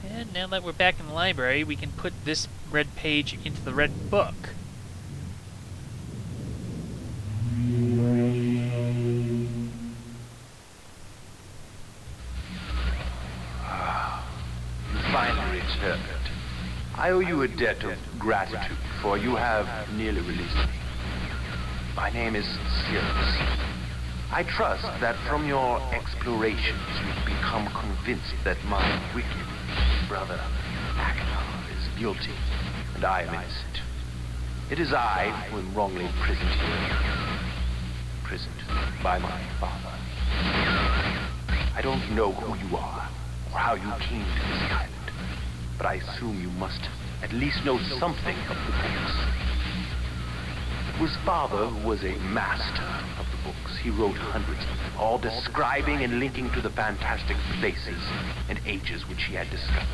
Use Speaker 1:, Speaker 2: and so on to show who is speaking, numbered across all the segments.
Speaker 1: And now that we're back in the library, we can put this red page into the red book.
Speaker 2: You finally returned. I owe you a debt of gratitude, for you have nearly released me. My name is Sirrus. I trust that from your explorations you've become convinced that my wicked brother Achenar is guilty, and I am innocent. It is I who am wrongly imprisoned here. Imprisoned by my father. I don't know who you are, or how you came to this island, but I assume you must at least know something of the books. His father was a master of the books. He wrote hundreds of them, all describing and linking to the fantastic places and ages which he had discovered.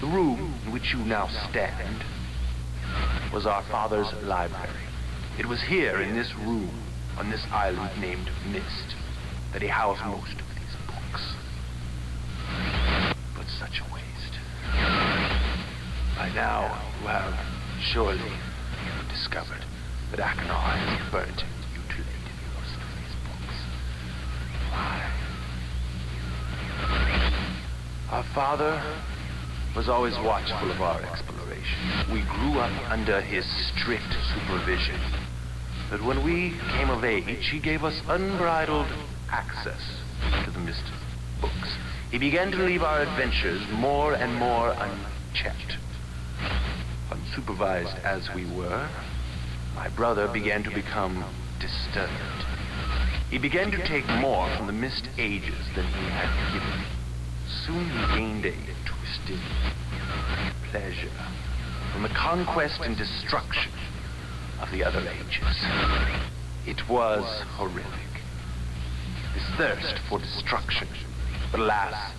Speaker 2: The room in which you now stand was our father's library. It was here in this room, on this island named Myst, that he housed most of these books. But such a waste. By now, you have surely discovered that Achenar has burnt and mutilated most of these books. Why? Our father was always watchful of our exploration. We grew up under his strict supervision. But when we came of age, he gave us unbridled access to the Myst books. He began to leave our adventures more and more unchecked. Unsupervised as we were, my brother began to become disturbed. He began to take more from the Myst ages than he had given. Soon he gained a twisted pleasure from the conquest and destruction of the other ages. It was horrific. This thirst for destruction. But alas,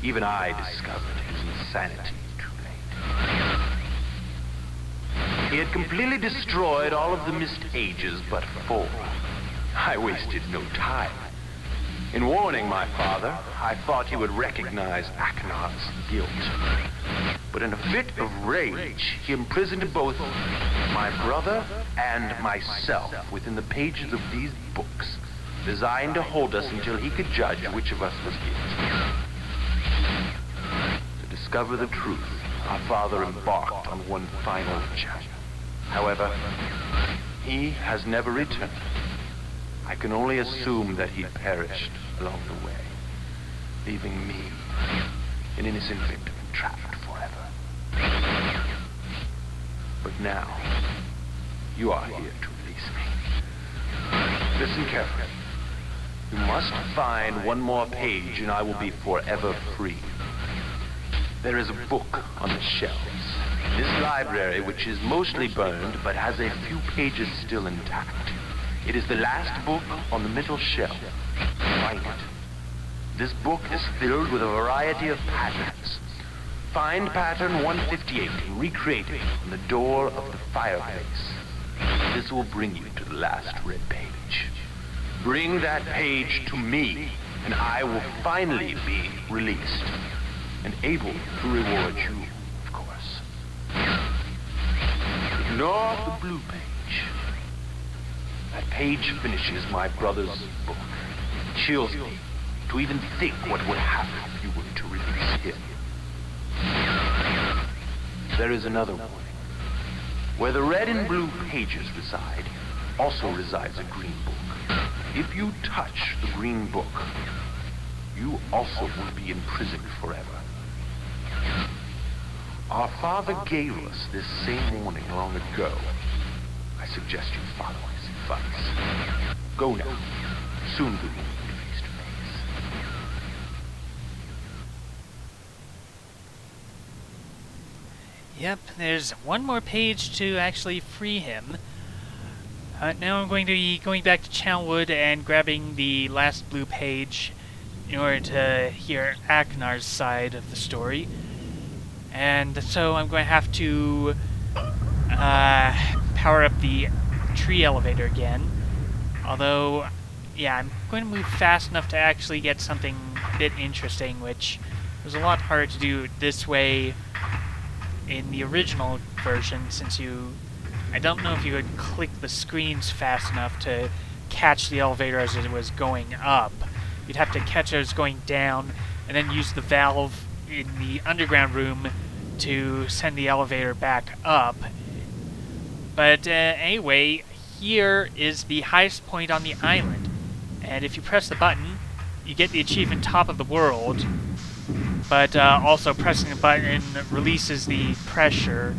Speaker 2: even I discovered his insanity too late. He had completely destroyed all of the Myst ages but 4. I wasted no time. In warning my father, I thought he would recognize Achenar's guilt. But in a fit of rage, he imprisoned both my brother and myself within the pages of these books, designed to hold us until he could judge which of us was guilty. To discover the truth, our father embarked on one final journey. However, he has never returned. I can only assume that he perished along the way, leaving me, an innocent victim, trapped forever. But now, you are here to release me. Listen carefully. You must find one more page and I will be forever free. There is a book on the shelves. This library, which is mostly burned but has a few pages still intact. It is the last book on the middle shelf. Find it. This book is filled with a variety of patterns. Find pattern 158 and recreate it on the door of the fireplace. This will bring you to the last red page. Bring that page to me, and I will finally be released and able to reward you, of course. Ignore the blue page. That page finishes my brother's book. It chills me to even think what would happen if you were to release him. There is another warning. Where the red and blue pages reside, also resides a green book. If you touch the green book, you also will be imprisoned forever. Our father gave us this same warning long ago. I suggest you follow his advice. Go now. Soon we will be face to face.
Speaker 1: Yep, there's one more page to actually free him. Now I'm going to be going back to Chalwood and grabbing the last blue page in order to hear Achenar's side of the story. And so I'm going to have to power up the tree elevator again. Although, yeah, I'm going to move fast enough to actually get something a bit interesting, which was a lot harder to do this way in the original version, since I don't know if you could click the screens fast enough to catch the elevator as it was going up. You'd have to catch it as going down, and then use the valve in the underground room to send the elevator back up. But anyway, here is the highest point on the island, and if you press the button, you get the achievement Top of the World, but also pressing the button releases the pressure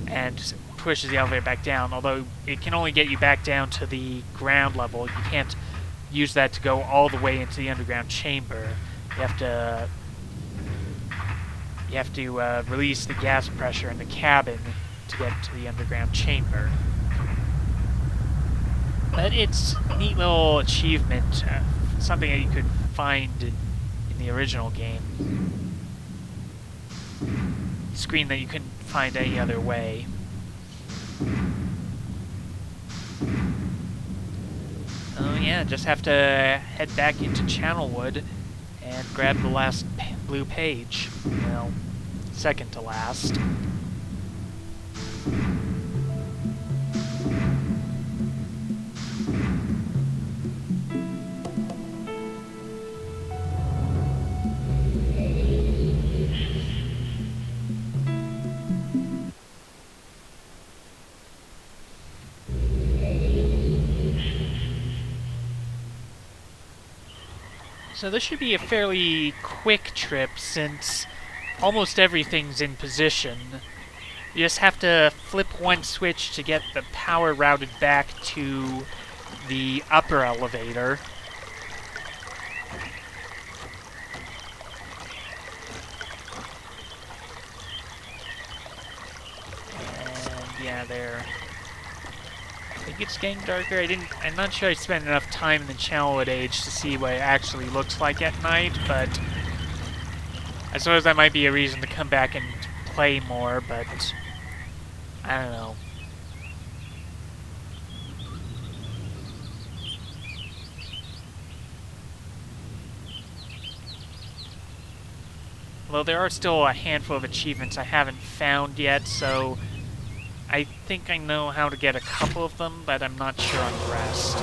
Speaker 1: and pushes the elevator back down, although it can only get you back down to the ground level. You can't use that to go all the way into the underground chamber. You have to release the gas pressure in the cabin to get to the underground chamber. But it's a neat little achievement, something that you could find in the original game. A screen that you couldn't find any other way. Oh yeah, just have to head back into Channelwood and grab the last blue page. Well, second to last. So this should be a fairly quick trip, since almost everything's in position. You just have to flip one switch to get the power routed back to the upper elevator. And yeah, there. I think it's getting darker. I'm not sure I spent enough time in the Channelwood Age to see what it actually looks like at night, but I suppose that might be a reason to come back and play more, but I don't know. Although there are still a handful of achievements I haven't found yet, so I think I know how to get a couple of them, but I'm not sure on the rest.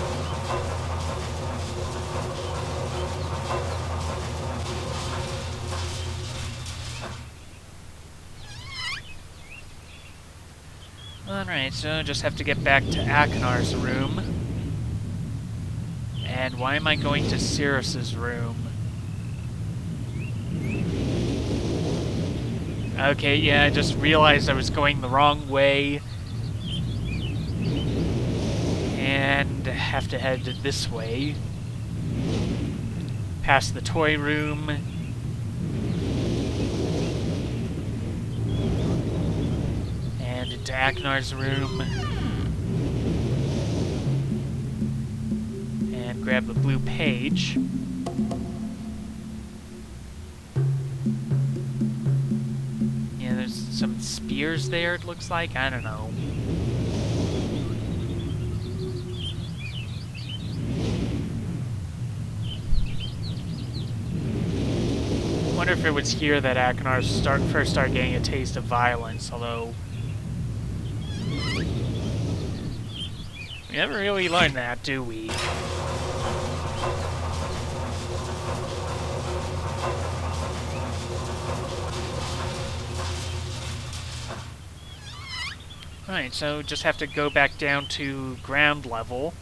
Speaker 1: Alright, so just have to get back to Achenar's room. And why am I going to Sirrus's room? Okay, yeah, I just realized I was going the wrong way. And have to head this way. Past the toy room. And into Achenar's room. And grab the blue page. Some spears there, it looks like. I don't know. I wonder if it was here that Achenar first started getting a taste of violence, although we never really learned that, do we? Alright, so just have to go back down to ground level.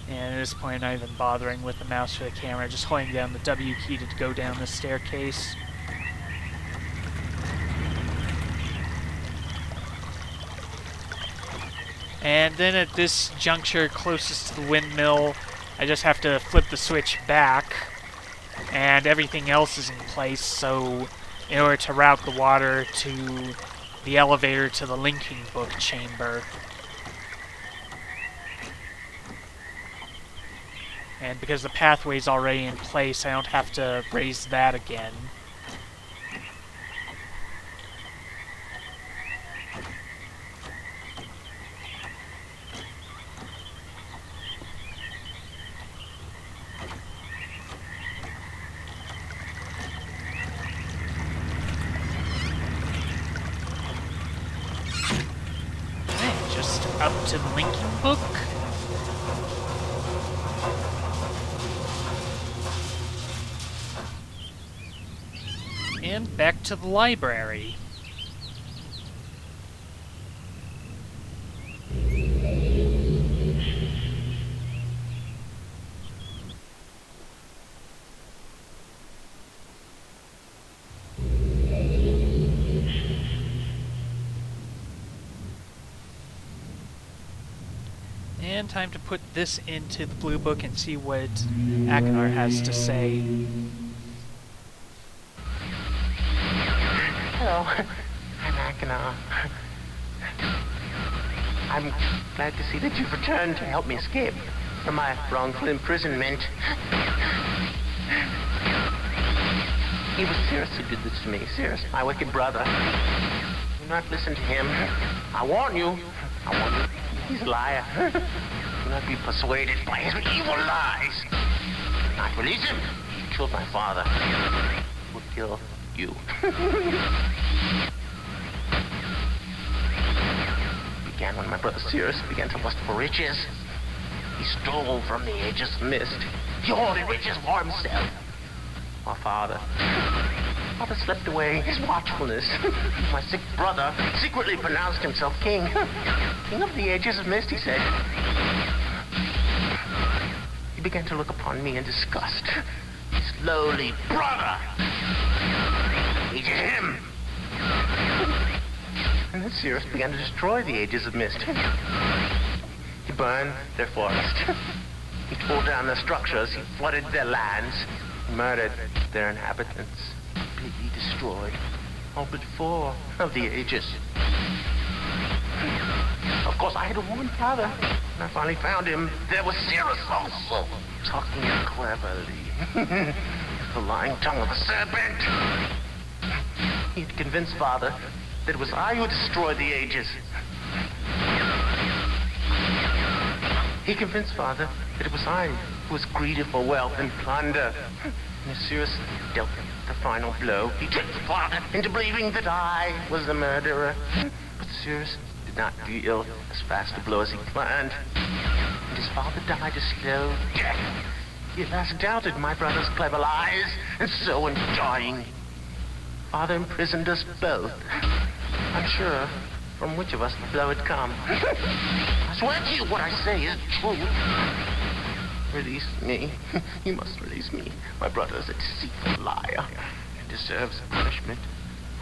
Speaker 1: And at this point, I'm not even bothering with the mouse for the camera, just holding down the W key to go down the staircase. And then at this juncture closest to the windmill, I just have to flip the switch back, and everything else is in place, so in order to route the water to the elevator to the linking book chamber. And because the pathway's already in place, I don't have to raise that again. And just up to the linking book. And back to the library. And time to put this into the blue book and see what Achenar has to say.
Speaker 3: Hello, I'm Achenar. I'm glad to see that you've returned to help me escape from my wrongful imprisonment. It was Sirrus who did this to me. Sirrus, my wicked brother. Do not listen to him. I warn you. He's a liar. Do not be persuaded by his evil lies. Do not release him. He killed my father. He will kill you. Began when my brother Sirrus began to lust for riches. He stole from the Ages Myst. He hoarded riches for himself. My father slept away his watchfulness. My sick brother secretly pronounced himself king. King of the Ages of Myst, he said. He began to look upon me in disgust. His lowly brother. Hated him. And then Sirrus began to destroy the Ages of Myst. He burned their forest. He tore down their structures. He flooded their lands. He murdered their inhabitants. Completely destroyed all but 4 of the Ages. Of course, I had one brother. When I finally found him, there was Sirrus also, talking cleverly. The lying tongue of a serpent. He had convinced Father that it was I who destroyed the Ages. He convinced Father that it was I who was greedy for wealth and plunder. And as Sirrus dealt the final blow, he tricked Father into believing that I was the murderer. But Sirrus did not deal as fast a blow as he planned. And his father died a slow death. He at last doubted my brother's clever lies, and so in dying, Father imprisoned us both, unsure from which of us the blow had come. I swear to you what I say is true. Release me. You must release me. My brother is a deceitful liar and deserves punishment.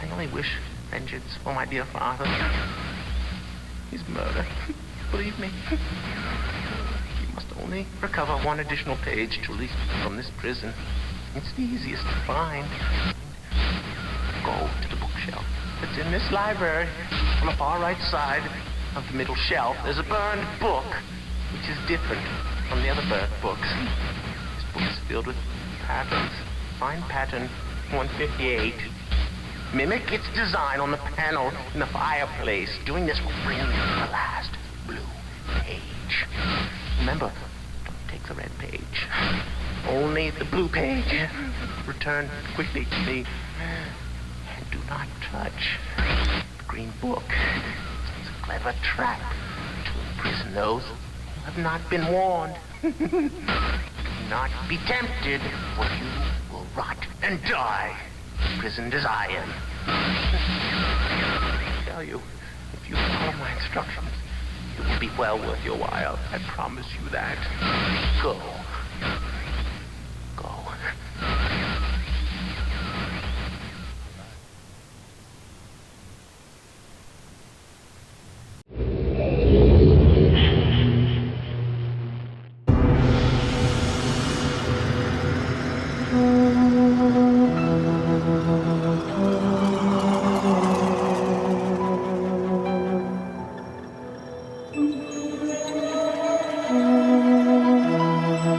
Speaker 3: I only wish vengeance for my dear father. His murder. Believe me. You must only recover 1 additional page to release me from this prison. It's the easiest to find. Go to the bookshelf. It's in this library. On the far right side of the middle shelf, there's a burned book, which is different from the other burnt books. This book is filled with patterns. Find pattern 158. Mimic its design on the panel in the fireplace. Doing this will bring you to the last blue page. Remember, don't take the red page. Only the blue page. Return quickly to me. And do not touch the green book. It's a clever trap to imprison those who have not been warned. Do not be tempted, for you will rot and die, imprisoned as I am. I tell you, if you follow my instructions, it will be well worth your while. I promise you that. Go.